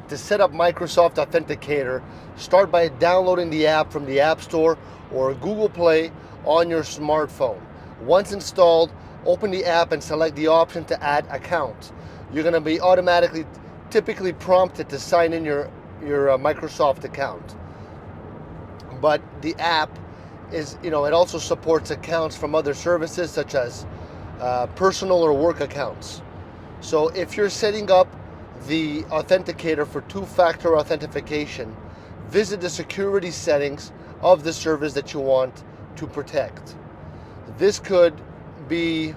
To set up Microsoft Authenticator, start by downloading the app from the App Store or Google Play on your smartphone. Once installed, open the app and select the option to add account. You're going to be typically prompted to sign in your Microsoft account. But the app is, it also supports accounts from other services such as personal or work accounts. So if you're setting up the authenticator for two-factor authentication, visit the security settings of the service that you want to protect. This could be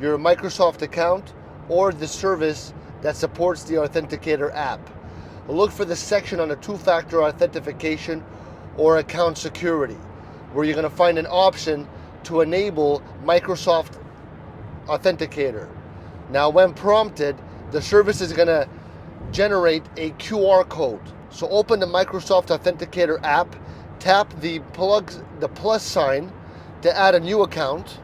your Microsoft account or the service that supports the Authenticator app. Look for the section on the two-factor authentication or account security, where you're going to find an option to enable Microsoft Authenticator. Now, when prompted, the service is going to generate a QR code. So open the Microsoft Authenticator app, tap the plus sign to add a new account,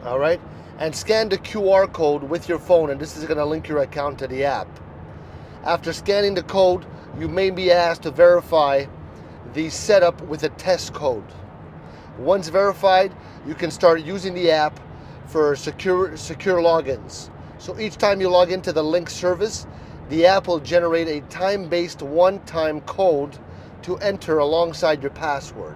all right, and scan the QR code with your phone, and this is going to link your account to the app. After scanning the code, you may be asked to verify the setup with a test code. Once verified, you can start using the app for secure logins. So each time you log into the link service, the app will generate a time-based one-time code to enter alongside your password.